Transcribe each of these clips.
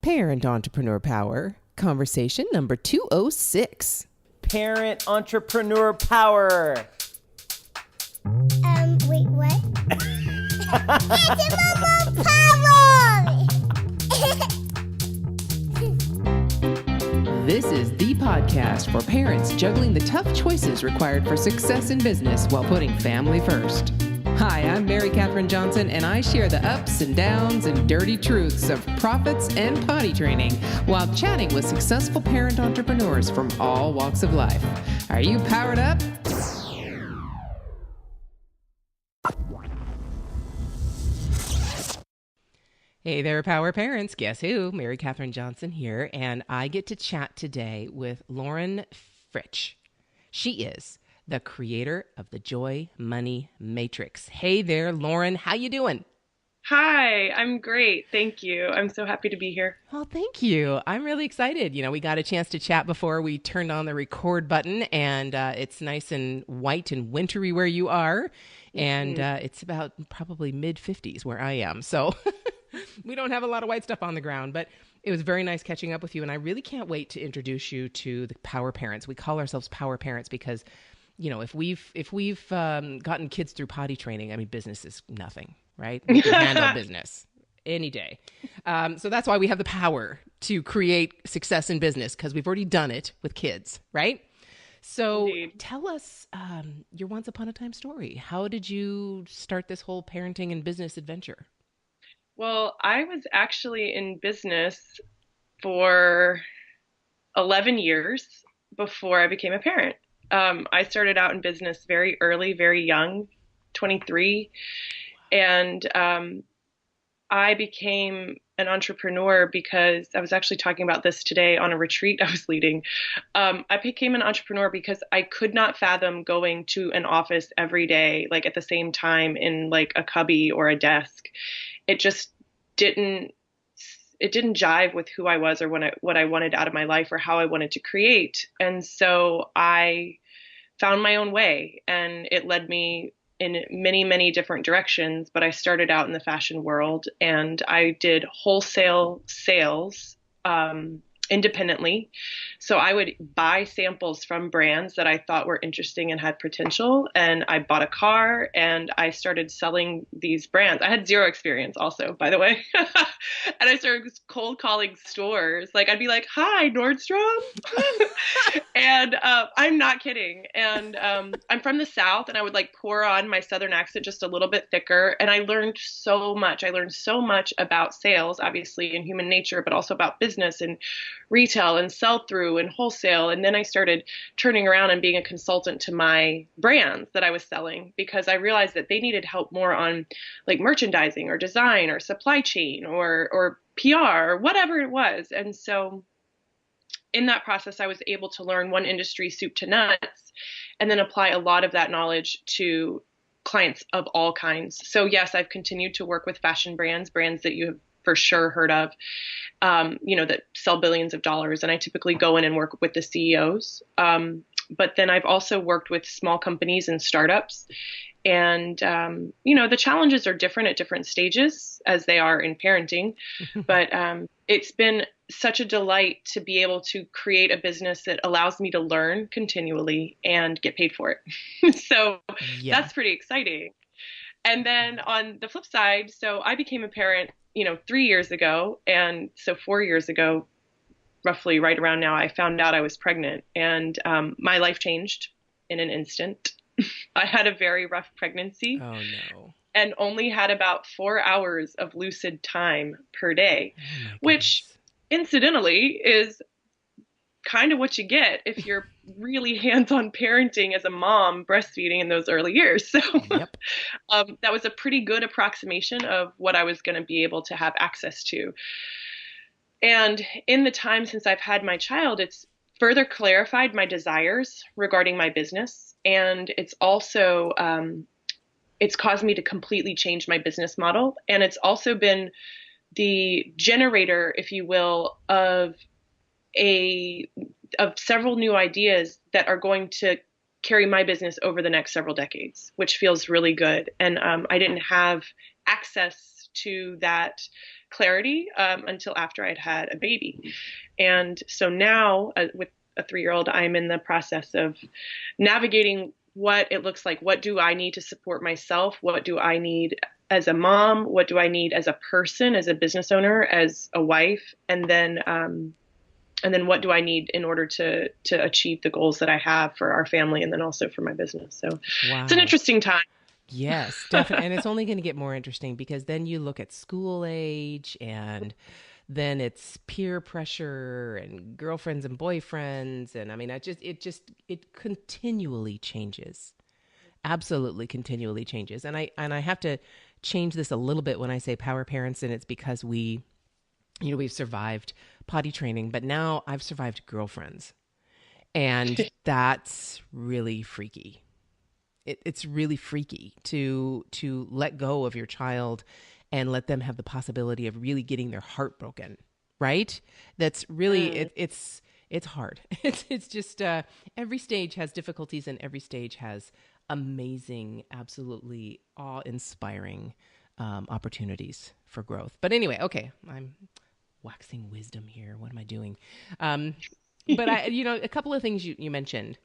Parent Entrepreneur Power, conversation number 206. Parent Entrepreneur Power. Wait, what? Entrepreneur Power! This is the podcast for parents juggling the tough choices required for success in business while putting family first. Hi, I'm Mary Catherine Johnson, and I share the ups and downs and dirty truths of profits and potty training while chatting with successful parent entrepreneurs from all walks of life. Are you powered up? Hey there, Power Parents. Guess who? Mary Catherine Johnson here, and I get to chat today with Lauren Fritsch. She is the creator of the Joy Money Matrix. Hey there, Lauren. How you doing? Hi, I'm great. Thank you. I'm so happy to be here. Well, thank you. I'm really excited. We got a chance to chat before we turned on the record button, and it's nice and white and wintry where you are, and it's about probably mid-50s where I am. So we don't have a lot of white stuff on the ground, but it was very nice catching up with you, and I really can't wait to introduce you to the Power Parents. We call ourselves Power Parents because if we've gotten kids through potty training, I mean, business is nothing, right? We can handle business any day. So that's why we have the power to create success in business, because we've already done it with kids, right? So Indeed. Tell us your once upon a time story. How did you start this whole parenting and business adventure? Well, I was actually in business for 11 years before I became a parent. I started out in business very early, very young, 23. And I became an entrepreneur because I was actually talking about this today on a retreat I was leading. I became an entrepreneur because I could not fathom going to an office every day, like at the same time in like a cubby or a desk. It just didn't jive with who I was or what I wanted out of my life or how I wanted to create. And so I found my own way, and it led me in many, many different directions. But I started out in the fashion world, and I did wholesale sales independently. So I would buy samples from brands that I thought were interesting and had potential. And I bought a car and I started selling these brands. I had zero experience also, by the way. And I started cold calling stores. Like I'd be like, "Hi, Nordstrom." And I'm not kidding. And I'm from the South, and I would like pour on my Southern accent just a little bit thicker. And I learned so much. I learned so much about sales, obviously, and human nature, but also about business and retail and sell through and wholesale. And then I started turning around and being a consultant to my brands that I was selling, because I realized that they needed help more on like merchandising or design or supply chain or PR or whatever it was. And so in that process, I was able to learn one industry soup to nuts and then apply a lot of that knowledge to clients of all kinds. So yes, I've continued to work with fashion brands that you have for sure heard of, that sell billions of dollars. And I typically go in and work with the CEOs. But then I've also worked with small companies and startups. And, the challenges are different at different stages, as they are in parenting. But it's been such a delight to be able to create a business that allows me to learn continually and get paid for it. So That's pretty exciting. And then on the flip side, so I became a parent 3 years ago. And so 4 years ago, roughly right around now, I found out I was pregnant, and my life changed in an instant. I had a very rough pregnancy. Oh, no. And only had about 4 hours of lucid time per day, which incidentally is kind of what you get if you're really hands-on parenting as a mom, breastfeeding in those early years. So Yep. that was a pretty good approximation of what I was going to be able to have access to. And in the time since I've had my child, it's further clarified my desires regarding my business. And it's also, it's caused me to completely change my business model. And it's also been the generator, if you will, of several new ideas that are going to carry my business over the next several decades, which feels really good. And I didn't have access to that clarity until after I'd had a baby. And so now with a 3-year-old, I'm in the process of navigating what it looks like. What do I need to support myself? What do I need as a mom? What do I need as a person, as a business owner, as a wife? And then what do I need in order to achieve the goals that I have for our family and then also for my business? So Wow. It's an interesting time. Yes, definitely. And it's only going to get more interesting because then you look at school age and then it's peer pressure and girlfriends and boyfriends. And I mean, it continually changes. Absolutely continually changes. And I have to change this a little bit when I say power parents. And it's because we've survived potty training, but now I've survived girlfriends. And that's really freaky. It's really freaky to let go of your child and let them have the possibility of really getting their heart broken, right? That's really it's hard. It's just every stage has difficulties and every stage has amazing, absolutely awe-inspiring opportunities for growth. But anyway, okay, I'm waxing wisdom here. What am I doing? But a couple of things you mentioned.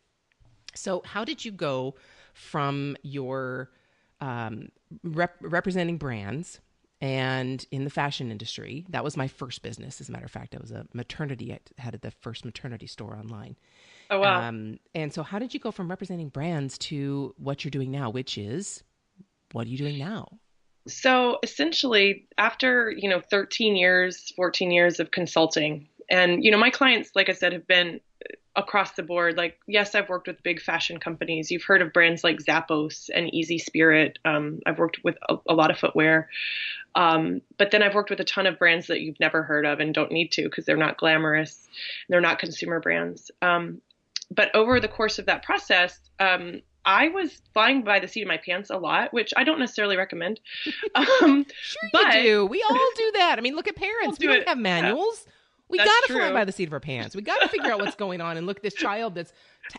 So how did you go from your representing brands and in the fashion industry? That was my first business. As a matter of fact, I was a maternity. I had the first maternity store online. Oh, wow. And so how did you go from representing brands to what you're doing now, which is, what are you doing now? So essentially, after, 13 years, 14 years of consulting, and, my clients, like I said, have been across the board. Like, yes, I've worked with big fashion companies. You've heard of brands like Zappos and Easy Spirit. I've worked with a lot of footwear. But then I've worked with a ton of brands that you've never heard of and don't need to because they're not glamorous. They're not consumer brands. But over the course of that process, I was flying by the seat of my pants a lot, which I don't necessarily recommend. Sure you do. We all do that. I mean, look at parents. We don't have manuals. Yeah. We got to fly by the seat of our pants. We got to figure out what's going on and look at this child that's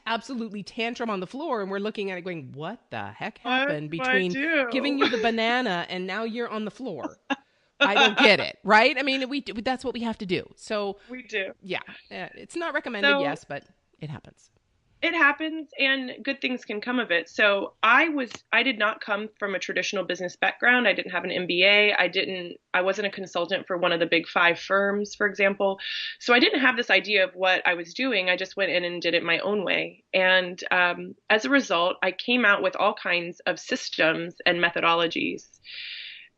absolutely tantrum on the floor. And we're looking at it going, what the heck happened between giving you the banana and now you're on the floor? I don't get it. Right. I mean, that's what we have to do. So we do. Yeah. It's not recommended. Yes, but it happens. It happens and good things can come of it. So I did not come from a traditional business background. I didn't have an MBA. I wasn't a consultant for one of the big 5 firms, for example. So I didn't have this idea of what I was doing. I just went in and did it my own way. And as a result, I came out with all kinds of systems and methodologies.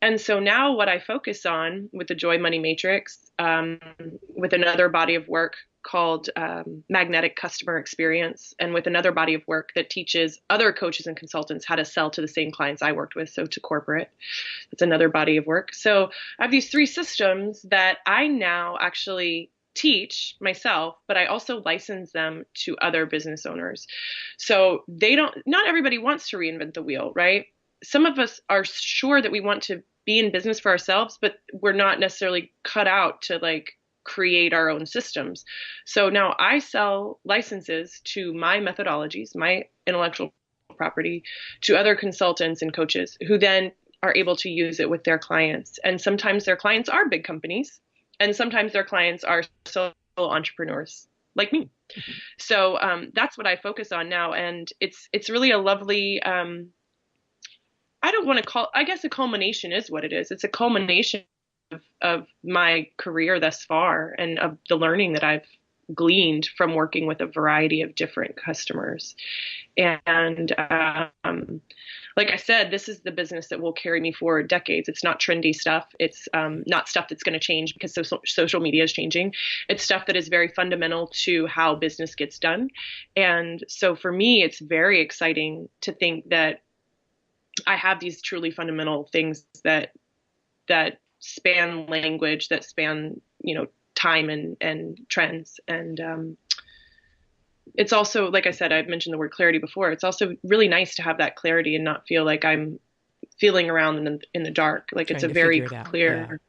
And so now what I focus on with the Joy Money Matrix, with another body of work called Magnetic Customer Experience, and with another body of work that teaches other coaches and consultants how to sell to the same clients I worked with, so to corporate. That's another body of work. So I have these 3 systems that I now actually teach myself, but I also license them to other business owners. So not everybody wants to reinvent the wheel, right? Some of us are sure that we want to be in business for ourselves, but we're not necessarily cut out to create our own systems. So now I sell licenses to my methodologies, my intellectual property, to other consultants and coaches who then are able to use it with their clients. And sometimes their clients are big companies, and sometimes their clients are solo entrepreneurs like me. So that's what I focus on now. And it's really a lovely, I don't want to I guess a culmination is what it is. It's a culmination of my career thus far and of the learning that I've gleaned from working with a variety of different customers. And like I said, this is the business that will carry me for decades. It's not trendy stuff. It's not stuff that's going to change because social media is changing. It's stuff that is very fundamental to how business gets done. And so for me, it's very exciting to think that I have these truly fundamental things that span language, that span, time and trends. And it's also, like I said, I've mentioned the word clarity before. It's also really nice to have that clarity and not feel like I'm feeling around in the dark. Like it's a very clear,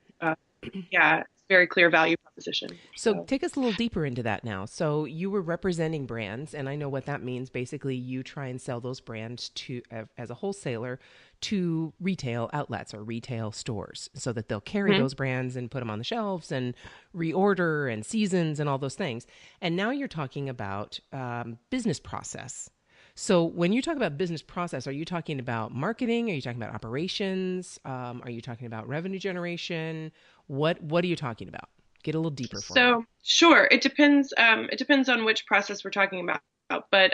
very clear value proposition. So take us a little deeper into that now. So you were representing brands, and I know what that means. Basically, you try and sell those brands to as a wholesaler to retail outlets or retail stores so that they'll carry Mm-hmm. those brands and put them on the shelves and reorder and seasons and all those things. And now you're talking about business process. So when you talk about business process, are you talking about marketing? Are you talking about operations? Are you talking about revenue generation? What are you talking about? Get a little deeper for me. So sure, it depends. It depends on which process we're talking about. But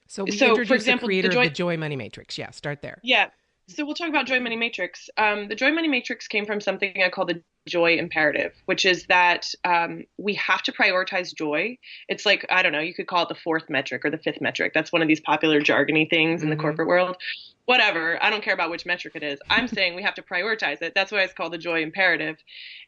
So we so for introduced the example, creator of the Joy Money Matrix. Yeah, start there. yeah. So we'll talk about Joy Money Matrix. The Joy Money Matrix came from something I call the joy imperative, which is that we have to prioritize joy. It's like, I don't know, you could call it the fourth metric or the fifth metric. That's one of these popular jargony things in the corporate world. Whatever. I don't care about which metric it is. I'm saying we have to prioritize it. That's why it's called the joy imperative.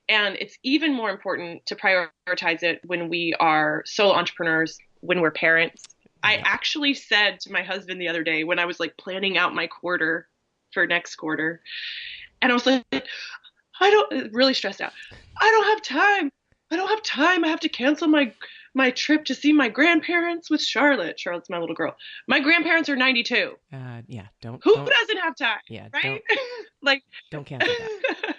And it's even more important to prioritize it when we are solo entrepreneurs, when we're parents. I actually said to my husband the other day when I was like planning out my quarter for next quarter, and I was like, really stressed out. I don't have time. I have to cancel my trip to see my grandparents with Charlotte. Charlotte's my little girl. My grandparents are 92. Don't. Who doesn't have time? Yeah, right? Like, don't cancel that.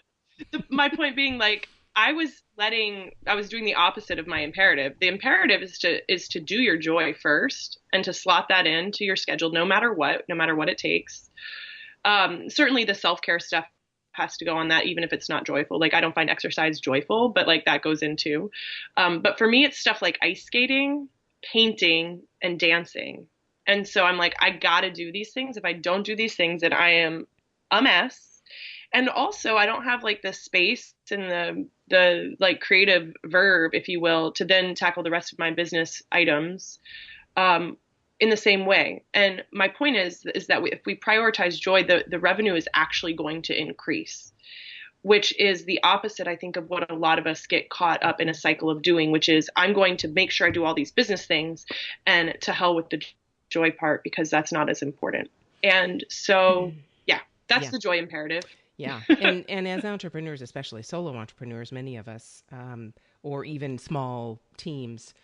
My point being, like, I was doing the opposite of my imperative. The imperative is to do your joy first and to slot that into your schedule, no matter what it takes. Certainly the self-care stuff has to go on that, even if it's not joyful. Like, I don't find exercise joyful, but like that goes into. But for me, it's stuff like ice skating, painting, and dancing. And so I'm like, I gotta do these things. If I don't do these things, then I am a mess. And also, I don't have like the space and the like creative verve, if you will, to then tackle the rest of my business items in the same way. And my point is that if we prioritize joy, the revenue is actually going to increase, which is the opposite, I think, of what a lot of us get caught up in a cycle of doing, which is I'm going to make sure I do all these business things and to hell with the joy part because that's not as important. And so, that's the joy imperative. Yeah. And as entrepreneurs, especially solo entrepreneurs, many of us, or even small teams,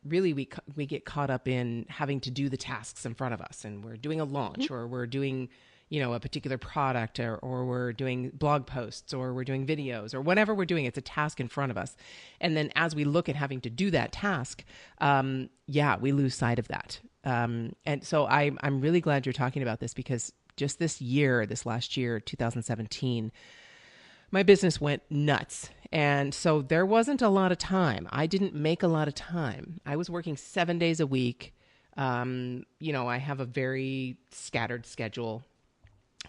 really we get caught up in having to do the tasks in front of us, and we're doing a launch or we're doing, a particular product or we're doing blog posts or we're doing videos or whatever we're doing. It's a task in front of us. And then as we look at having to do that task, we lose sight of that. And so I'm really glad you're talking about this because just this last year, 2017, my business went nuts. And so there wasn't a lot of time. I didn't make a lot of time. I was working 7 days a week. I have a very scattered schedule.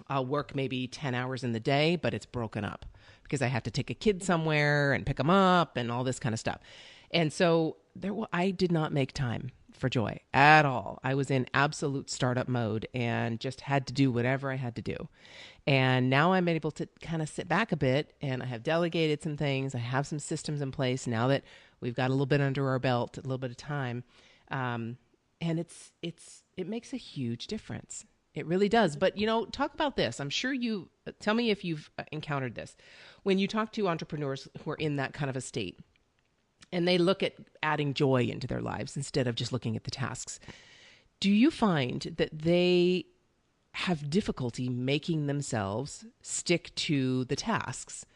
I'll work maybe 10 hours in the day, but it's broken up because I have to take a kid somewhere and pick them up and all this kind of stuff. And so I did not make time for joy at all. I was in absolute startup mode and just had to do whatever I had to do. And now I'm able to kind of sit back a bit, and I have delegated some things. I have some systems in place now that we've got a little bit under our belt, a little bit of time. And it makes a huge difference. It really does. But, talk about this. I'm sure tell me if you've encountered this. When you talk to entrepreneurs who are in that kind of a state, and they look at adding joy into their lives instead of just looking at the tasks, do you find that they have difficulty making themselves stick to the tasks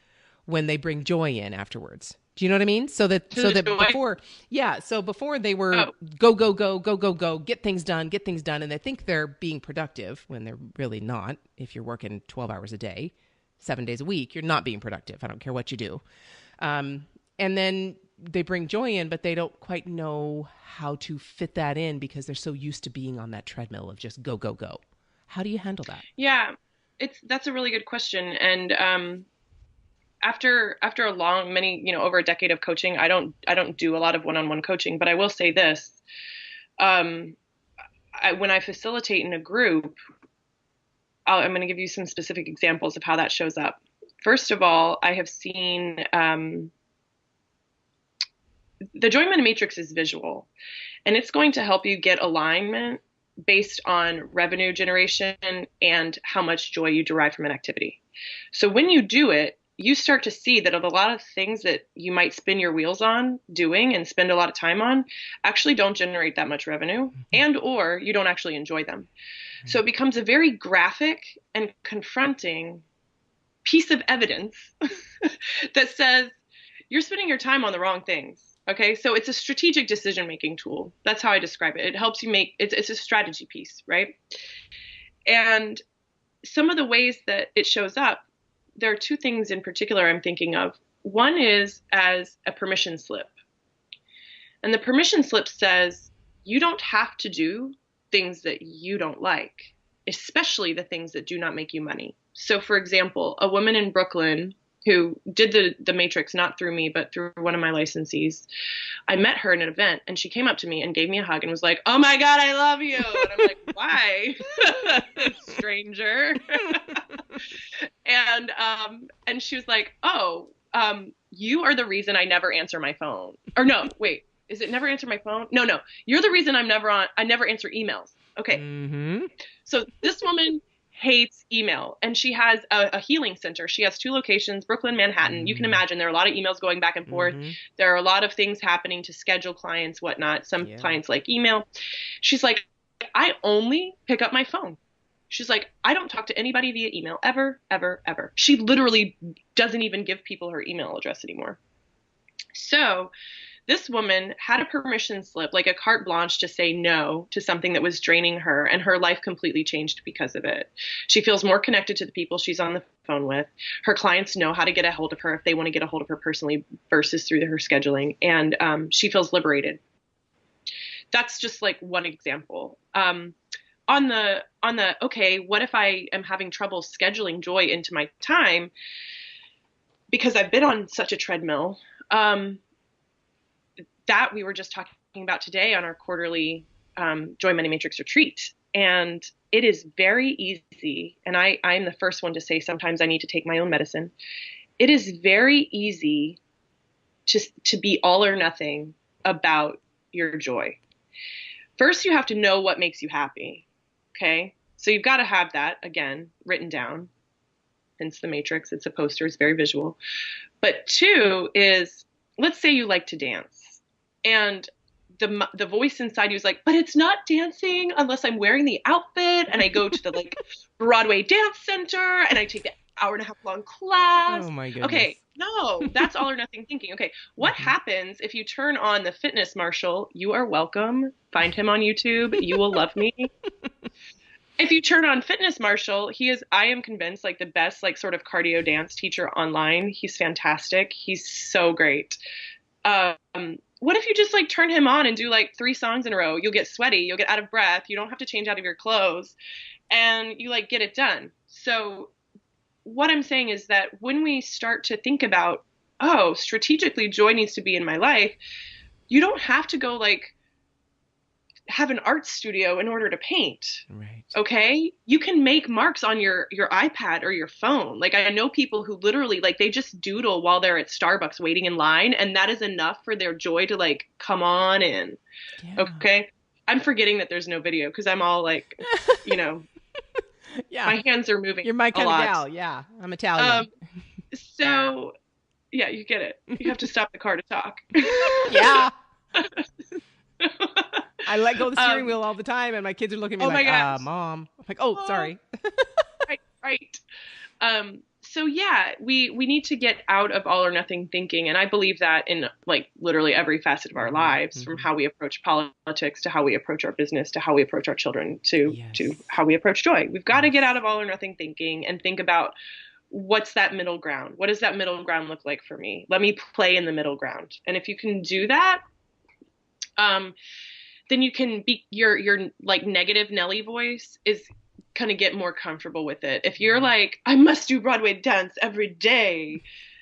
when they bring joy in afterwards? Do you know what I mean? So that before they were go, get things done, and they think they're being productive when they're really not. If you're working 12 hours a day, 7 days a week, you're not being productive. I don't care what you do. And then they bring joy in, but they don't quite know how to fit that in because they're so used to being on that treadmill of just go, go, go. How do you handle that? Yeah, that's a really good question. And after a over a decade of coaching, I don't do a lot of one-on-one coaching, but I will say this. When I facilitate in a group, I'm going to give you some specific examples of how that shows up. First of all, I have seen the Joy Money Matrix is visual, and it's going to help you get alignment based on revenue generation and how much joy you derive from an activity. So when you do it, you start to see that a lot of things that you might spin your wheels on doing and spend a lot of time on actually don't generate that much revenue, and or you don't actually enjoy them. So it becomes a very graphic and confronting piece of evidence that says you're spending your time on the wrong things. Okay, so it's a strategic decision-making tool. That's how I describe it. It helps you it's a strategy piece, right? And some of the ways that it shows up, there are two things in particular I'm thinking of. One is as a permission slip. And the permission slip says you don't have to do things that you don't like, especially the things that do not make you money. So for example, a woman in Brooklyn who did the matrix, not through me, but through one of my licensees, I met her in an event and she came up to me and gave me a hug and was like, "Oh my God, I love you." And I'm like, "Why?" Stranger. And she was like, "Oh, you are the reason I never answer my phone." Or no, wait, is it never answer my phone? No, you're the reason I never answer emails. Okay. Mm-hmm. So this woman hates email, and she has a healing center. She has 2 locations, Brooklyn, Manhattan. You can imagine there are a lot of emails going back and forth. There are a lot of things happening to schedule clients, whatnot. Some clients like email. She's like, "I only pick up my phone." She's like, "I don't talk to anybody via email ever, ever, ever." She literally doesn't even give people her email address anymore. So this woman had a permission slip, like a carte blanche to say no to something that was draining her, and her life completely changed because of it. She feels more connected to the people she's on the phone with. Her clients know how to get a hold of her if they want to get a hold of her personally versus through her scheduling, and she feels liberated. That's just like one example. On the okay, what if I am having trouble scheduling joy into my time because I've been on such a treadmill? That we were just talking about today on our quarterly Joy Money Matrix retreat. And it is very easy. And I'm the first one to say sometimes I need to take my own medicine. It is very easy to be all or nothing about your joy. First, you have to know what makes you happy. Okay. So you've got to have that, again, written down. Hence the matrix. It's a poster. It's very visual. But 2 is, let's say you like to dance. And the voice inside you is like, "But it's not dancing unless I'm wearing the outfit." And I go to the like Broadway Dance Center and I take the hour-and-a-half long class. Oh my goodness. Okay, no, that's all or nothing thinking. Okay, what happens if you turn on the fitness marshal? You are welcome. Find him on YouTube. You will love me. If you turn on Fitness Marshall, he is, I am convinced, like the best like sort of cardio dance teacher online. He's fantastic. He's so great. What if you just like turn him on and do like 3 songs in a row? You'll get sweaty, you'll get out of breath, you don't have to change out of your clothes, and you like get it done. So what I'm saying is that when we start to think about, oh, strategically joy needs to be in my life, you don't have to go like have an art studio in order to paint. Right. Okay. You can make marks on your iPad or your phone. Like I know people who literally like, they just doodle while they're at Starbucks waiting in line. And that is enough for their joy to like, come on in. Yeah. Okay. I'm forgetting that there's no video because I'm all like, yeah, my hands are moving. You're my kind of gal. Yeah. I'm Italian. So yeah, you get it. You have to stop the car to talk. Yeah. I let go of the steering wheel all the time, and my kids are looking at me like, Mom. I'm like, oh, sorry. Right. So yeah, we need to get out of all or nothing thinking. And I believe that in like literally every facet of our lives, from how we approach politics to how we approach our business, to how we approach our children, to how we approach joy. We've got to get out of all or nothing thinking and think about what's that middle ground? What does that middle ground look like for me? Let me play in the middle ground. And if you can do that, then you can be your like negative Nelly voice is kind of get more comfortable with it. If you're like, I must do Broadway dance every day,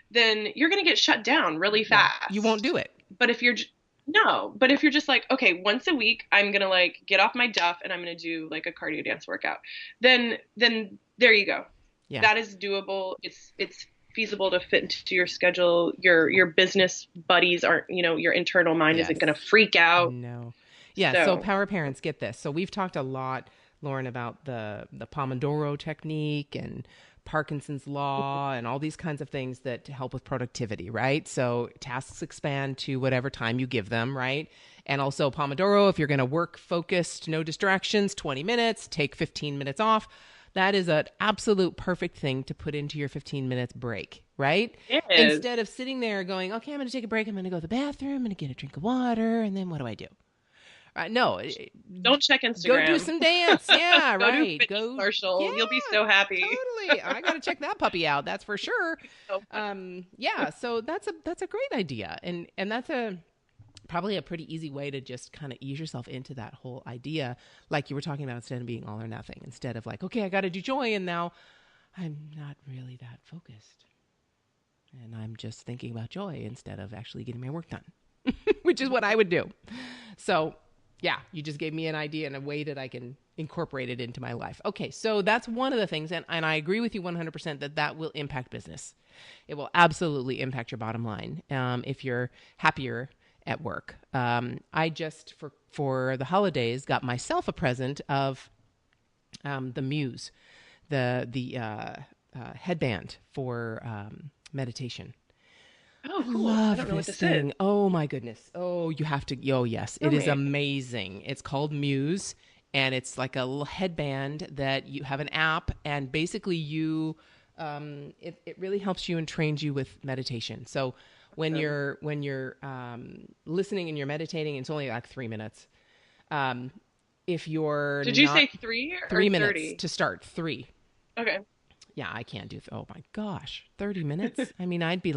then you're going to get shut down really fast. You won't do it. But if you're just like, okay, once a week, I'm going to like get off my duff and I'm going to do like a cardio dance workout, then there you go. Yeah. That is doable. It's feasible to fit into your schedule. Your business buddies aren't, your internal mind isn't going to freak out. No. Yeah. So power parents, get this. So we've talked a lot, Lauren, about the Pomodoro technique and Parkinson's law and all these kinds of things that help with productivity, right? So tasks expand to whatever time you give them, right? And also Pomodoro, if you're going to work focused, no distractions, 20 minutes, take 15 minutes off. That is an absolute perfect thing to put into your 15 minutes break, right? It is. Instead of sitting there going, okay, I'm going to take a break. I'm going to go to the bathroom. I'm going to get a drink of water. And then what do? No. Don't check Instagram. Go do some dance. Yeah, Go right. do Fitness, Marshall. You'll be so happy. Totally. I got to check that puppy out. That's for sure. So Yeah. So that's a great idea. And that's probably a pretty easy way to just kind of ease yourself into that whole idea. Like you were talking about, instead of being all or nothing, instead of like, okay, I got to do joy. And now I'm not really that focused. And I'm just thinking about joy instead of actually getting my work done, which is what I would do. So yeah, you just gave me an idea and a way that I can incorporate it into my life. Okay, so that's one of the things, and I agree with you 100% that will impact business. It will absolutely impact your bottom line if you're happier at work. I just, for the holidays, got myself a present of the Muse, the headband for meditation. Oh, cool. Love I don't know what this this thing. is. Oh my goodness. Oh, you have to. Oh yes, it is amazing. It's called Muse, and it's like a little headband that you have an app, and basically it really helps you and trains you with meditation. So when you're listening and you're meditating, it's only like 3 minutes. If you're Did you say 3 or 3 minutes 30? to start? 3. Okay. Yeah, I can't do. Oh my gosh, 30 minutes. I mean, I'd be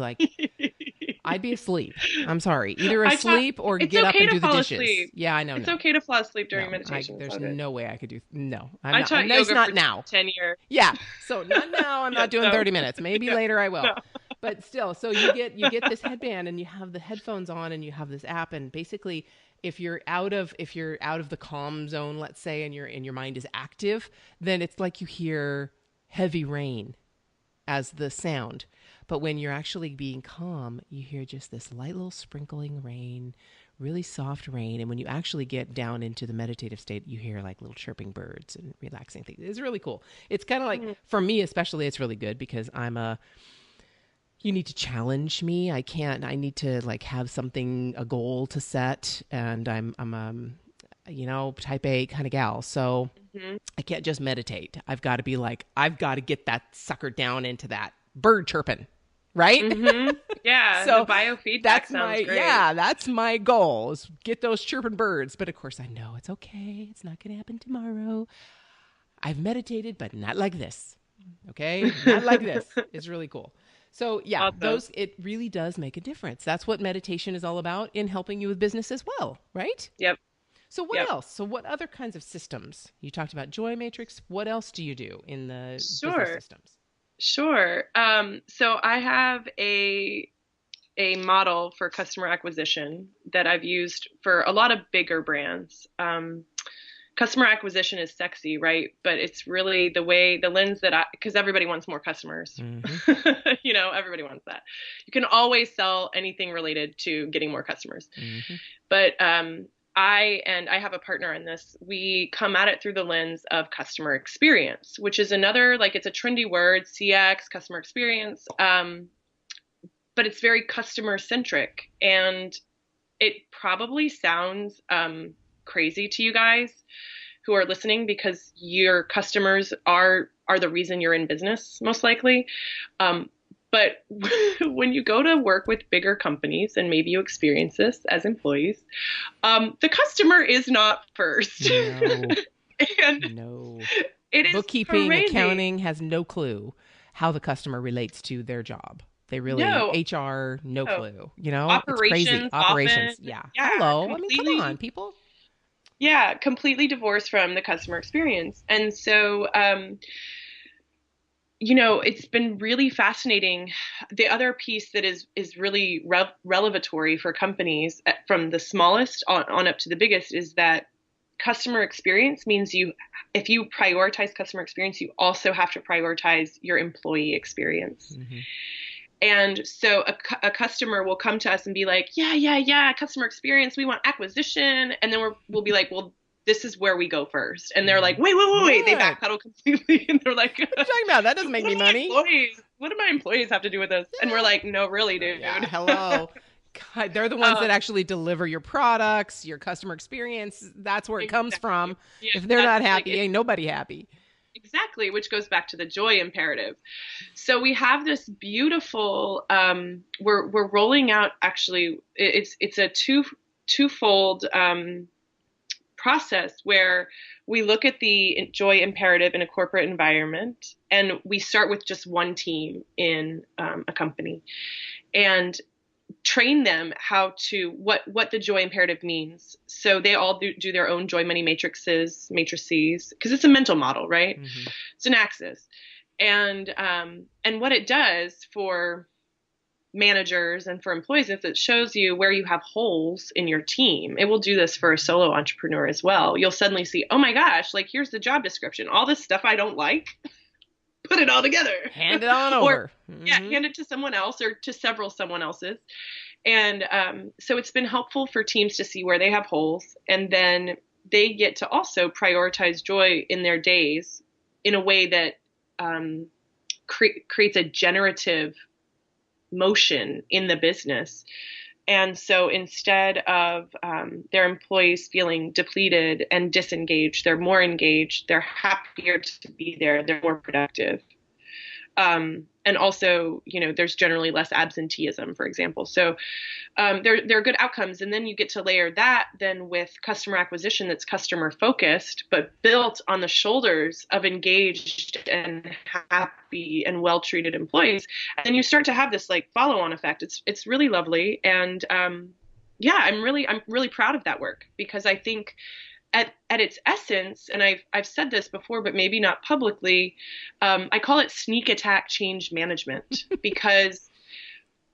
asleep. I'm sorry, either asleep or get up and do the dishes. Asleep. Yeah, I know. It's okay to fall asleep during No, meditation. there's no way I could do. No, I taught yoga not for now. 10 years. Yeah, so not now. I'm not doing 30 minutes. Maybe later I will. No. But still, so you get this headband and you have the headphones on and you have this app, and basically if you're out of the calm zone, let's say, and your mind is active, then it's like you hear heavy rain as the sound. But when you're actually being calm, you hear just this light little sprinkling rain, really soft rain. And when you actually get down into the meditative state, you hear like little chirping birds and relaxing things. It's really cool. It's kind of like, for me especially, it's really good because you need to challenge me. I need to like have something, a goal to set. And I'm type A kind of gal. So I can't just meditate. I've got to be like, I've got to get that sucker down into that bird chirping. Right? Yeah. So the biofeedback that's sounds great. that's my goal, is get those chirping birds. But of course I know it's okay. It's not going to happen tomorrow. I've meditated, but not like this. Okay? Not like this. It's really cool. So yeah, Awesome. it really does make a difference. That's what meditation is all about in helping you with business as well, right? Yep. So what else? So what other kinds of systems? You talked about Joy Matrix. What else do you do in the business systems? Sure. So I have a model for customer acquisition that I've used for a lot of bigger brands. Customer acquisition is sexy, right? But it's really the lens because everybody wants more customers. Everybody wants that. You can always sell anything related to getting more customers. But I have a partner in this. We come at it through the lens of customer experience, which is another, like, it's a trendy word, CX, customer experience. But it's very customer centric, and it probably sounds crazy to you guys who are listening because your customers are the reason you're in business, most likely. But when you go to work with bigger companies, and maybe you experience this as employees, the customer is not first. No. And no. It is bookkeeping, crazy. accounting has no clue how the customer relates to their job. They really, HR, no clue. Operations, it's crazy. Operations, often, yeah. yeah, Hello, I mean, completely. come on, people. Yeah, completely divorced from the customer experience. And so, it's been really fascinating. The other piece that is really relevatory for companies, from the smallest on up to the biggest, is that customer experience means if you prioritize customer experience, you also have to prioritize your employee experience. And so a customer will come to us and be like, yeah, customer experience, we want acquisition. And then we'll be like, well, this is where we go first. And they're like, wait. They What? backpedal completely. And they're like, What are you talking about? That doesn't make me money. What do my employees have to do with this? And we're like, no, really, dude. Yeah, hello. God, they're the ones that actually deliver your products, your customer experience. That's where it comes from. Yeah, If they're not that's happy, ain't nobody happy. Exactly, which goes back to the joy imperative. So we have this beautiful. We're rolling out. Actually, it's a twofold process where we look at the joy imperative in a corporate environment, and we start with just one team in a company, and train them how to what the joy imperative means. So they all do their own joy money matrices, because it's a mental model, right? Mm-hmm. It's an axis, and what it does for managers and for employees, if it shows you where you have holes in your team, it will do this for a solo entrepreneur as well. You'll suddenly see, oh my gosh, like here's the job description, all this stuff I don't like. Put it all together. Hand it on over. Yeah, hand it to someone else or to several someone else's. And so it's been helpful for teams to see where they have holes. And then they get to also prioritize joy in their days in a way that creates a generative motion in the business. And so instead of their employees feeling depleted and disengaged, they're more engaged, they're happier to be there, they're more productive. And also, there's generally less absenteeism, for example. So there are good outcomes. And then you get to layer that then with customer acquisition that's customer focused, but built on the shoulders of engaged and happy and well-treated employees. And then you start to have this like follow-on effect. It's really lovely. And I'm really proud of that work, because I think at its essence, and I've said this before, but maybe not publicly, I call it sneak attack change management, because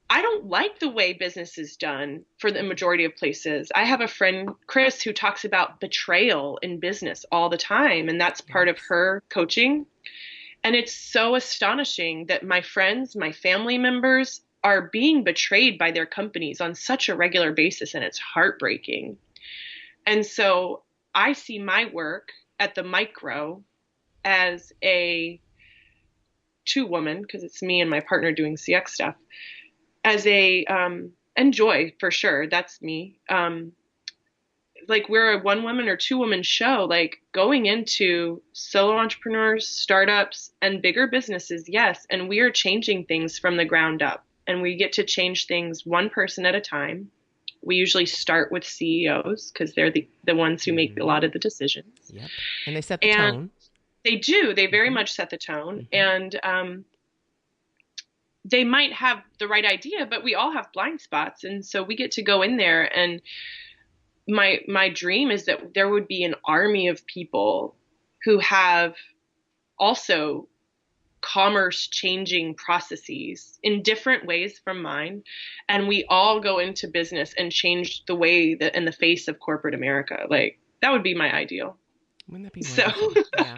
I don't like the way business is done for the majority of places. I have a friend, Chris, who talks about betrayal in business all the time, and that's part of her coaching. And it's so astonishing that my friends, my family members are being betrayed by their companies on such a regular basis, and it's heartbreaking. And so I see my work at the micro as a two-woman, because it's me and my partner doing CX stuff, as and joy for sure. That's me. Like we're a one-woman or two-woman show, like going into solo entrepreneurs, startups, and bigger businesses. Yes. And we are changing things from the ground up, and we get to change things one person at a time. We usually start with CEOs because they're the ones who make a lot of the decisions. Yep. And they set the tone. They do. They very much set the tone. And they might have the right idea, but we all have blind spots. And so we get to go in there. And my dream is that there would be an army of people who have also commerce changing processes in different ways from mine, and we all go into business and change the way that in the face of corporate America. Like that would be my ideal. Wouldn't that be wonderful? So yeah.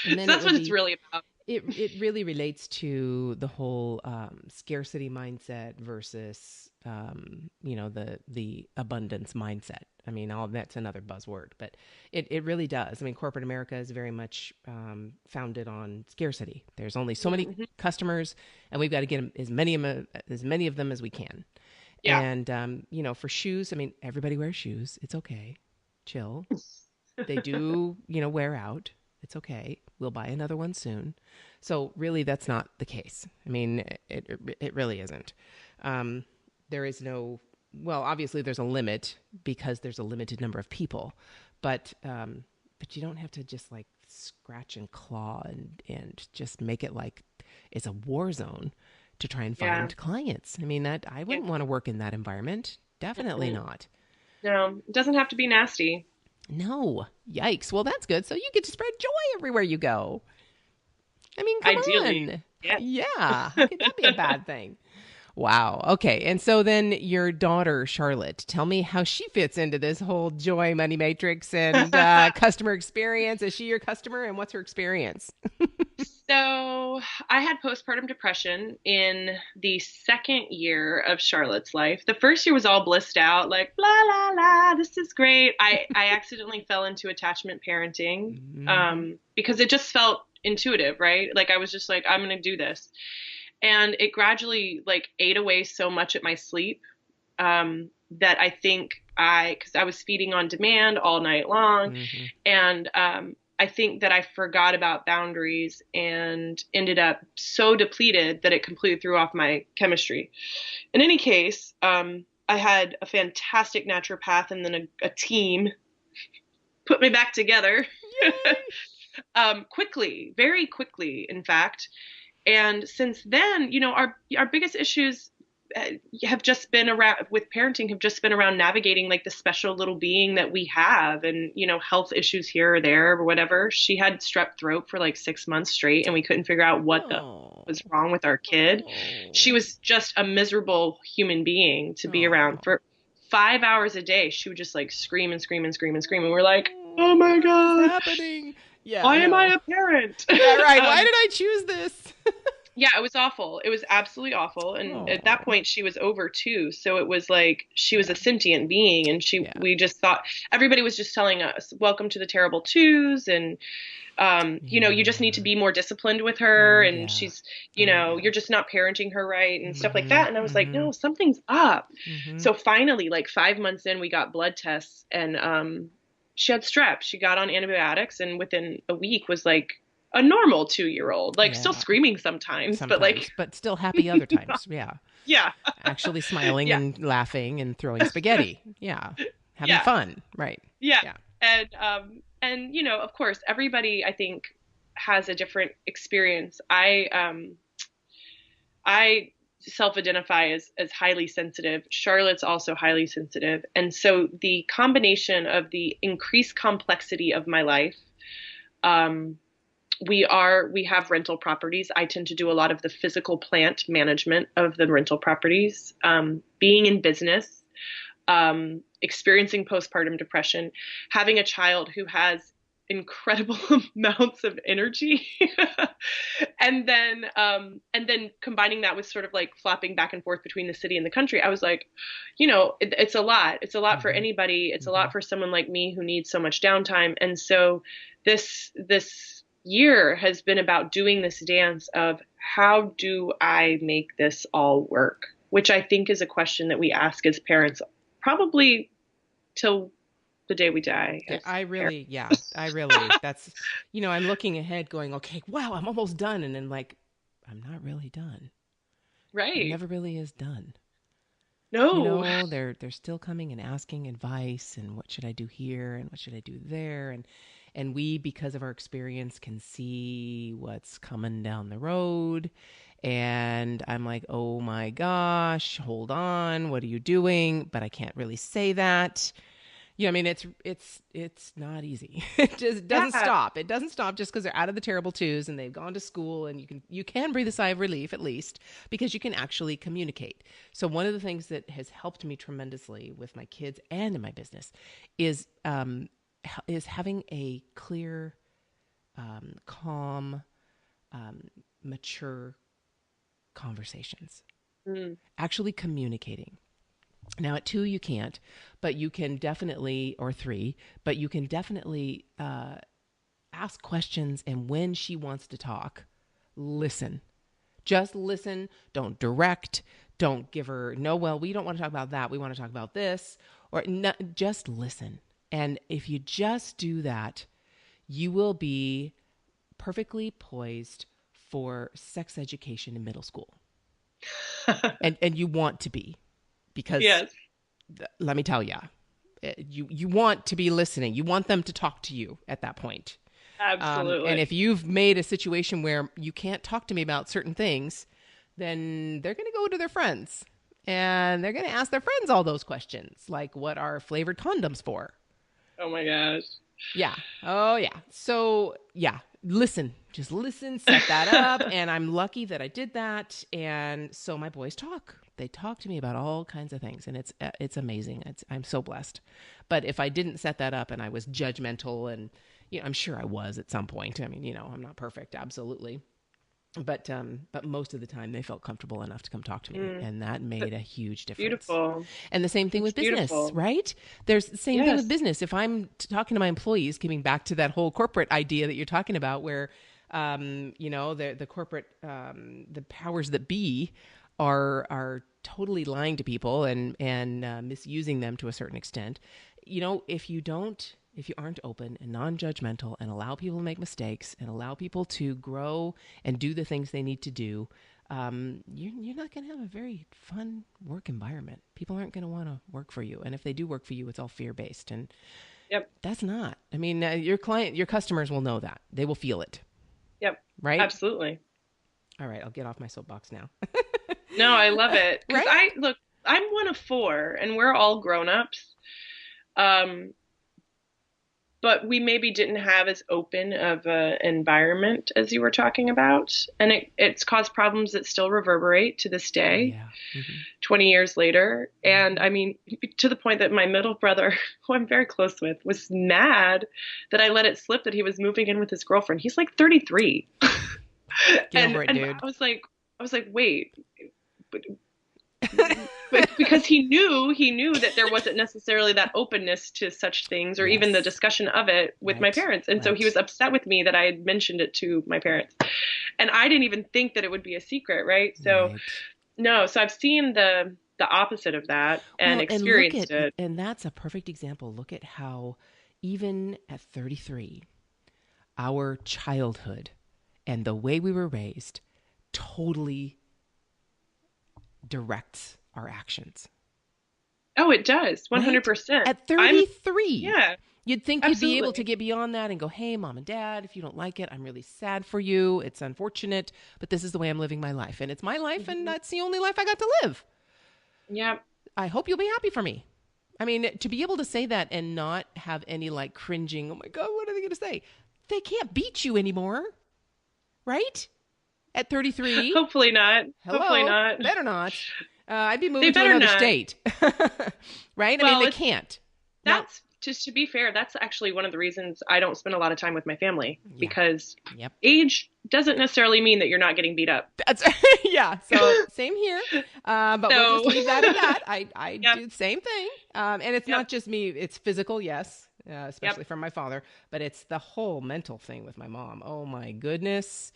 And then so that's what it's really about. It really relates to the whole scarcity mindset versus the abundance mindset. I mean, that's another buzzword, but it really does. I mean, corporate America is very much founded on scarcity. There's only so many customers, and we've got to get as many of them as we can. Yeah. And for shoes, I mean, everybody wears shoes. It's okay. Chill. They do, wear out. It's okay. We'll buy another one soon. So really, that's not the case. I mean, it really isn't. There is no, well, obviously there's a limit because there's a limited number of people, but you don't have to just like scratch and claw and just make it like it's a war zone to try and find clients. I mean, that I wouldn't want to work in that environment. Definitely not. No, it doesn't have to be nasty. No. Yikes. Well, that's good. So you get to spread joy everywhere you go. I mean, come Ideally, on. yes. Yeah. How could that be a bad thing? Wow. Okay. And so then your daughter, Charlotte, tell me how she fits into this whole joy money matrix and customer experience. Is she your customer, and what's her experience? So I had postpartum depression in the second year of Charlotte's life. The first year was all blissed out, like la la la, this is great. I accidentally fell into attachment parenting because it just felt intuitive, right? Like I was just like, I'm going to do this, and it gradually like ate away so much at my sleep that I think because I was feeding on demand all night long, and I think that I forgot about boundaries and ended up so depleted that it completely threw off my chemistry. In any case, I had a fantastic naturopath and then a team put me back together quickly, very quickly, in fact. And since then, you know, our biggest issues have just been around with parenting have just been around navigating like the special little being that we have, and you know, health issues here or there or whatever. She had strep throat for like 6 months straight, and we couldn't figure out what was wrong with our kid. She was just a miserable human being to be around. For 5 hours a day she would just like scream and scream and scream and scream, and we're like, oh my god, what's happening? Yeah, why am I a parent? Yeah, right. Why did I choose this? Yeah, it was awful. It was absolutely awful. And at that point she was over 2. So it was like she was a sentient being, and we just thought everybody was just telling us, welcome to the terrible 2s. And, you know, you just need to be more disciplined with her. And she's, you know, you're just not parenting her right and stuff like that. And I was like, no, something's up. So finally, like 5 months in, we got blood tests, and she had strep. She got on antibiotics, and within a week was like a normal 2-year-old, like still screaming sometimes, but still happy other times. Yeah. Yeah. Actually smiling and laughing and throwing spaghetti. Yeah. Having fun. Right. Yeah. And, you know, of course, everybody, I think, has a different experience. I self-identify as highly sensitive. Charlotte's also highly sensitive. And so the combination of the increased complexity of my life, we have rental properties. I tend to do a lot of the physical plant management of the rental properties, being in business, experiencing postpartum depression, having a child who has incredible amounts of energy, and then combining that with sort of like flopping back and forth between the city and the country. I was like, you know, it's a lot. It's a lot for anybody. It's a lot for someone like me who needs so much downtime. And so this year has been about doing this dance of how do I make this all work, which I think is a question that we ask as parents probably till the day we die. I really, that's, you know, I'm looking ahead going, okay, wow, I'm almost done. And then like, I'm not really done. Right. It never really is done. No. You know, they're still coming and asking advice, and what should I do here? And what should I do there? And we, because of our experience, can see what's coming down the road. And I'm like, oh my gosh, hold on. What are you doing? But I can't really say that. Yeah, I mean, it's not easy. It just doesn't stop. It doesn't stop just because they're out of the terrible 2s and they've gone to school, and you can breathe a sigh of relief, at least, because you can actually communicate. So one of the things that has helped me tremendously with my kids and in my business is having a clear, calm, mature conversations. Actually communicating. Now at 2 you can't, but you can definitely, or 3, but you can definitely ask questions, and when she wants to talk, listen. Just listen. Don't direct. Don't give her, no, well, we don't want to talk about that. We want to talk about this. Or no, just listen. And if you just do that, you will be perfectly poised for sex education in middle school. and you want to be. Because let me tell you, you want to be listening. You want them to talk to you at that point. Absolutely. And if you've made a situation where you can't talk to me about certain things, then they're going to go to their friends. And they're going to ask their friends all those questions. Like, what are flavored condoms for? Oh my gosh. Yeah. Oh yeah. So yeah, listen, just listen, set that up. And I'm lucky that I did that. And so my boys talk. They talk to me about all kinds of things, and it's amazing. I'm so blessed. But if I didn't set that up and I was judgmental, and you know, I'm sure I was at some point. I mean, you know, I'm not perfect, absolutely. But most of the time they felt comfortable enough to come talk to me, and that made a huge difference. Beautiful. And the same thing with business, beautiful. right? There's the same thing Yes. with business. If I'm talking to my employees, coming back to that whole corporate idea that you're talking about, where the corporate the powers that be are totally lying to people and misusing them to a certain extent. If you aren't open and non-judgmental and allow people to make mistakes and allow people to grow and do the things they need to do, you're not going to have a very fun work environment. People aren't going to want to work for you. And if they do work for you, it's all fear-based. And Yep. that's not. I mean, your customers will know that. They will feel it. Yep. Right? Absolutely. All right, I'll get off my soapbox now. No, I love it. Because Right? I'm one of four, and we're all grown-ups. But we maybe didn't have as open of an environment as you were talking about. And it's caused problems that still reverberate to this day, Yeah. 20 years later. And I mean, to the point that my middle brother, who I'm very close with, was mad that I let it slip that he was moving in with his girlfriend. He's like 33. Get over it, and dude. I was like, wait, but because he knew that there wasn't necessarily that openness to such things or even the Yes. discussion of it with my Right. parents. And so he was upset with me that I had mentioned it to my parents. And I didn't even think that it would be a secret, right? So Right. no, so I've seen the opposite of that and Well, experienced it. And that's a perfect example. Look at how, even at 33, our childhood and the way we were raised totally directs our actions. Oh, it does. 100%. At 33, Yeah. you'd think you'd be able Absolutely. to get beyond that and go, hey, mom and dad, if you don't like it, I'm really sad for you. It's unfortunate, but this is the way I'm living my life. And it's my life, and that's the only life I got to live. Yeah. I hope you'll be happy for me. I mean, to be able to say that and not have any like cringing, oh my God, what are they going to say? They can't beat you anymore, right? At 33. Hopefully not. Hello? Hopefully not. Better not. I'd be They moving to better another not. state. Right? I Well, mean, they it's- can't. That's just to be fair, that's actually one of the reasons I don't spend a lot of time with my family because Yep. age doesn't necessarily mean that you're not getting beat up. That's yeah. So same here. But we'll So- just leave that at that. I Yep. do the same thing. And it's Yep. not just me. It's physical, yes, especially from my father. But it's the whole mental thing with my mom. Oh my goodness.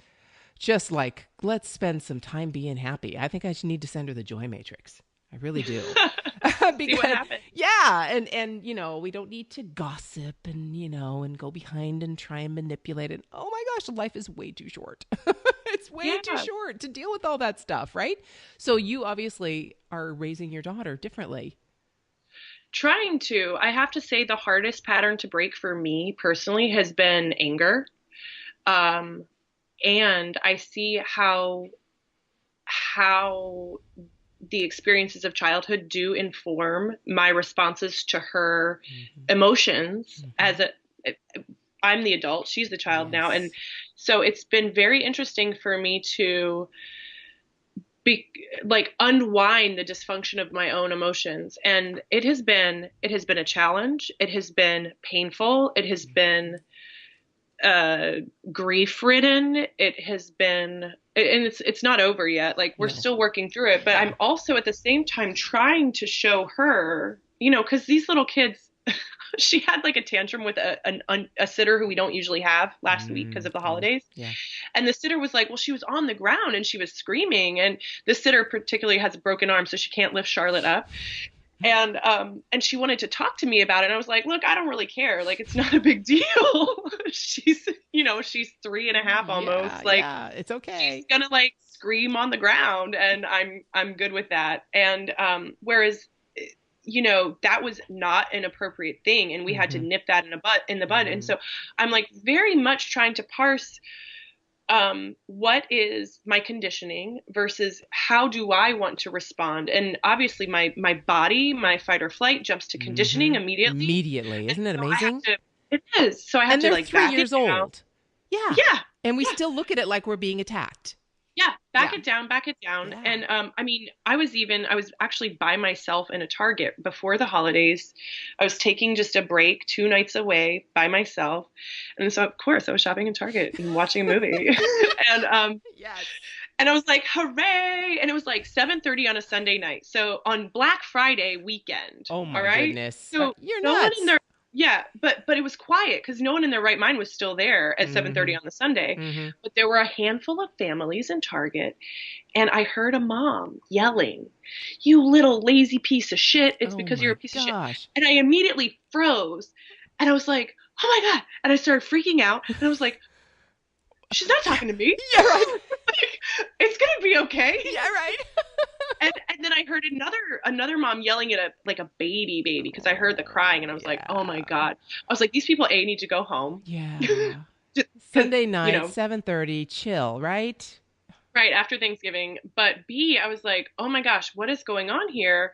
Just like, let's spend some time being happy. I think I should need to send her the Joy Matrix. I really do. See what happens. Yeah, and we don't need to gossip and go behind and try and manipulate it. Oh my gosh, life is way too short. It's way too Yeah. short to deal with all that stuff, right? So you obviously are raising your daughter differently. Trying to, I have to say the hardest pattern to break for me personally has been anger. And I see how the experiences of childhood do inform my responses to her emotions I'm the adult, she's the child now. And so it's been very interesting for me to unwind the dysfunction of my own emotions. And it has been a challenge. It has been painful. It has been grief ridden. It has been, and it's not over yet. Like we're still working through it, but I'm also at the same time trying to show her, cause these little kids, she had like a tantrum with a sitter who we don't usually have last week because of the holidays. Yeah. And the sitter was like, well, she was on the ground and she was screaming, and the sitter particularly has a broken arm, so she can't lift Charlotte up. And she wanted to talk to me about it. And I was like, look, I don't really care. Like, it's not a big deal. She's 3.5 almost. It's okay. She's gonna like scream on the ground, and I'm good with that. And whereas, that was not an appropriate thing, and we had to nip that in the bud. And so I'm like very much trying to parse what is my conditioning versus how do I want to respond? And obviously my body, my fight or flight jumps to conditioning immediately. Immediately. Isn't it So I have amazing? it is. So I have And to they're like 3 back it years down. old. Yeah. Yeah. And we still look at it like we're being attacked. Yeah, Yeah. back it down. Yeah. And I mean, I was actually by myself in a Target before the holidays. I was taking just a break 2 nights away by myself. And so of course I was shopping in Target and watching a movie. And Yes. and I was like, hooray! And it was like 7:30 on a Sunday night. So on Black Friday weekend, Oh all my right? goodness. So You're no one in nuts. their yeah, but it was quiet because no one in their right mind was still there at 7:30 Hmm. on the Sunday. Hmm. But there were a handful of families in Target, and I heard a mom yelling, "You little lazy piece of shit. It's Oh because you're a my piece of shit." gosh. And I immediately froze. And I was like, "Oh my God." And I started freaking out. And I was like, "She's not talking to me." Yeah, right. Like, it's gonna be okay. Yeah, right. And then I heard another mom yelling at a like a baby because I heard the crying and I was like, oh my Yeah. God. I was like, these people A need to go home. Yeah. Just 'cause, Sunday night, know, 7:30, chill, right? right after Thanksgiving. But B, I was like, oh my gosh, what is going on here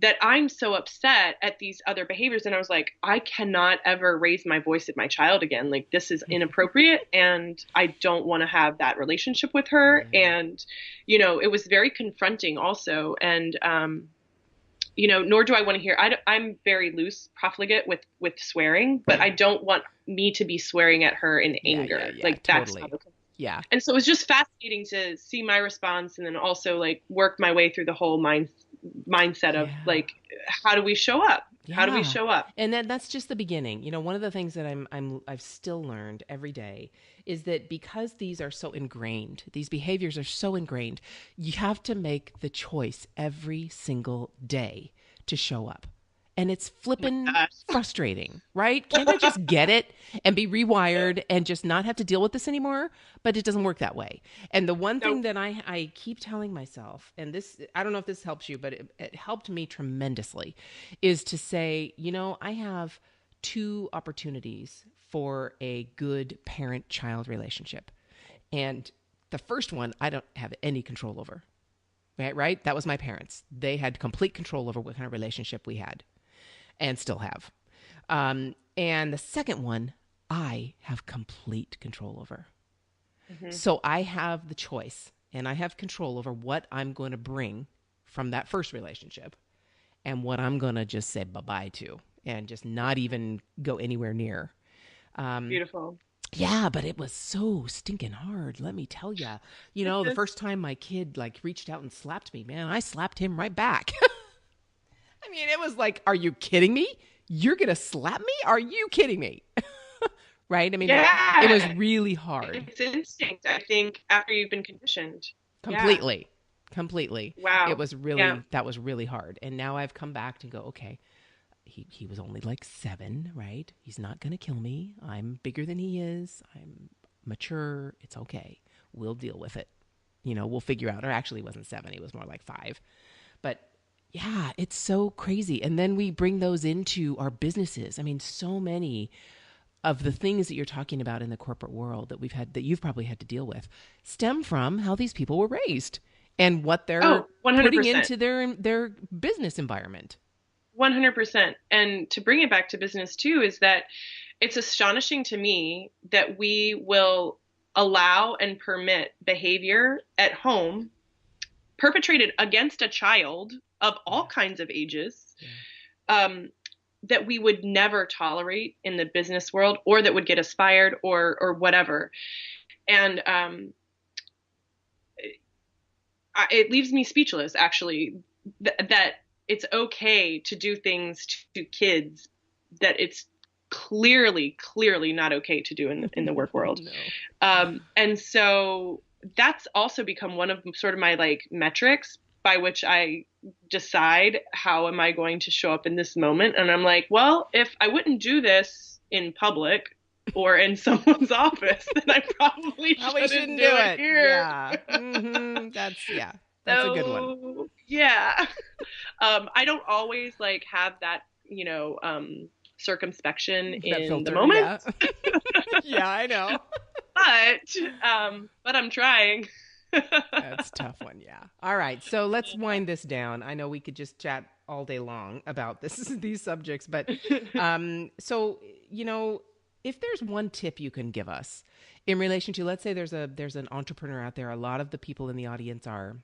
that I'm so upset at these other behaviors? And I was like, I cannot ever raise my voice at my child again. Like, this is inappropriate. And I don't want to have that relationship with her. Yeah. And, it was very confronting also. And, nor do I want to hear, I'm very loose, profligate with swearing, but I don't want me to be swearing at her in Yeah, anger. yeah, yeah, Like, totally. that's not okay. Yeah. And so it was just fascinating to see my response and then also like work my way through the whole mindset of Yeah. like, how do we show up? How do we Yeah. show up? And then that's just the beginning. One of the things that I've still learned every day is that because these are so ingrained, these behaviors are so ingrained, you have to make the choice every single day to show up. And it's flippin' Gosh. frustrating, right? Can't I just get it and be rewired and just not have to deal with this anymore? But it doesn't work that way. And the one thing that I keep telling myself, and this, I don't know if this helps you, but it helped me tremendously, is to say, I have two opportunities for a good parent-child relationship. And the first one, I don't have any control over, right? That was my parents. They had complete control over what kind of relationship we had and still have. And the second one, I have complete control over. Mm-hmm. So I have the choice and I have control over what I'm going to bring from that first relationship and what I'm going to just say bye-bye to and just not even go anywhere near. Beautiful. Yeah, but it was so stinking hard, let me tell you. The first time my kid reached out and slapped me, man, I slapped him right back. I mean, it was like, are you kidding me? You're going to slap me? Are you kidding me? Right? I mean, Yeah. it was really hard. It's instinct, I think, after you've been conditioned. Completely. Yeah. Completely. Wow. It was really, that was really hard. And now I've come back to go, okay, he was only like 7, right? He's not going to kill me. I'm bigger than he is. I'm mature. It's okay. We'll deal with it. We'll figure out. Or actually, he wasn't 7. He was more like 5. But yeah, it's so crazy. And then we bring those into our businesses. I mean, so many of the things that you're talking about in the corporate world that you've probably had to deal with stem from how these people were raised and what they're 100%. putting into their business environment. 100%. And to bring it back to business too, is that it's astonishing to me that we will allow and permit behavior at home perpetrated against a child of all kinds of ages, that we would never tolerate in the business world, or that would get us fired, or whatever. And it leaves me speechless, actually, that it's okay to do things to kids that it's clearly not okay to do in the work world. No. And so that's also become one of sort of my metrics by which I decide how am I going to show up in this moment. And I'm like, well, if I wouldn't do this in public or in someone's office, then I probably shouldn't do it here. Yeah. Mm-hmm. That's a good one. Yeah. I don't always have that, circumspection in filter, the moment. Yeah. Yeah, I know. But I'm trying. That's a tough one, yeah. All right, so let's wind this down. I know we could just chat all day long about these subjects, but so if there's one tip you can give us in relation to, let's say there's an entrepreneur out there. A lot of the people in the audience are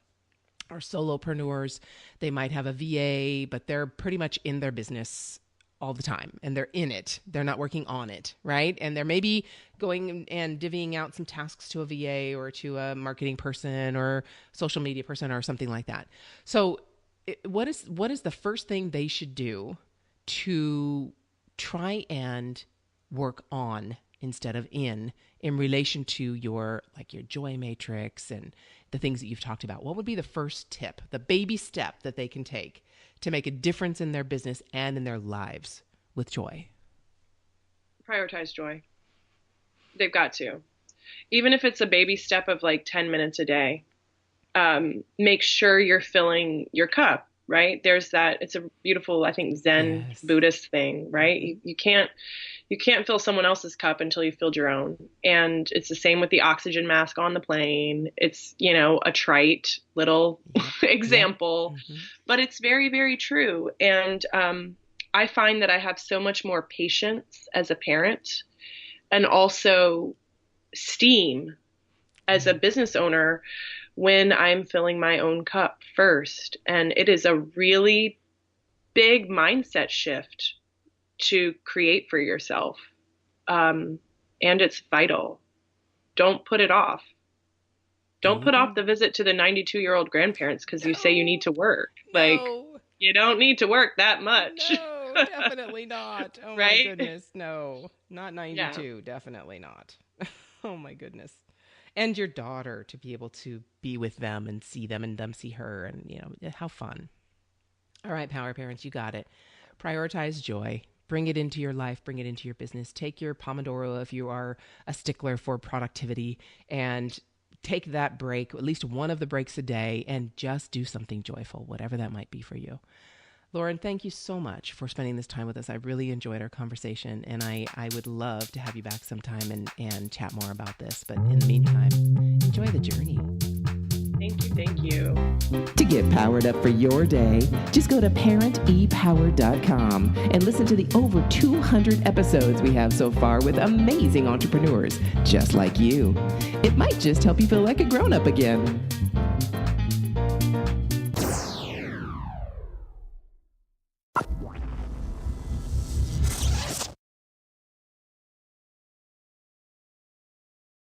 solopreneurs. They might have a VA, but they're pretty much in their business all the time and they're in it. They're not working on it, right? And they're maybe going and divvying out some tasks to a VA or to a marketing person or social media person or something like that. So what is the first thing they should do to try and work on instead of in relation to your joy matrix and the things that you've talked about? What would be the first tip, the baby step that they can take to make a difference in their business and in their lives with joy? Prioritize joy. They've got to. Even if it's a baby step of like 10 minutes a day, make sure you're filling your cup, right? There's that, it's a beautiful, I think, Zen Buddhist thing, right? You can't fill someone else's cup until you filled your own. And it's the same with the oxygen mask on the plane. It's, a trite little example, but it's very, very true. And I find that I have so much more patience as a parent and also steam as a business owner when I'm filling my own cup first. And it is a really big mindset shift to create for yourself. And it's vital. Don't put it off. Don't put off the visit to the 92-year-old grandparents because you say you need to work. You don't need to work that much. No, definitely not. Oh, right? My goodness. No, not 92. Yeah. Definitely not. Oh, my goodness. And your daughter, to be able to be with them and see them and them see her, and, how fun. All right, Power Parents, you got it. Prioritize joy. Bring it into your life. Bring it into your business. Take your Pomodoro if you are a stickler for productivity, and take that break, at least one of the breaks a day, and just do something joyful, whatever that might be for you. Lauren, thank you so much for spending this time with us. I really enjoyed our conversation, and I would love to have you back sometime and chat more about this. But in the meantime, enjoy the journey. Thank you. To get powered up for your day, just go to parentepower.com and listen to the over 200 episodes we have so far with amazing entrepreneurs just like you. It might just help you feel like a grown-up again.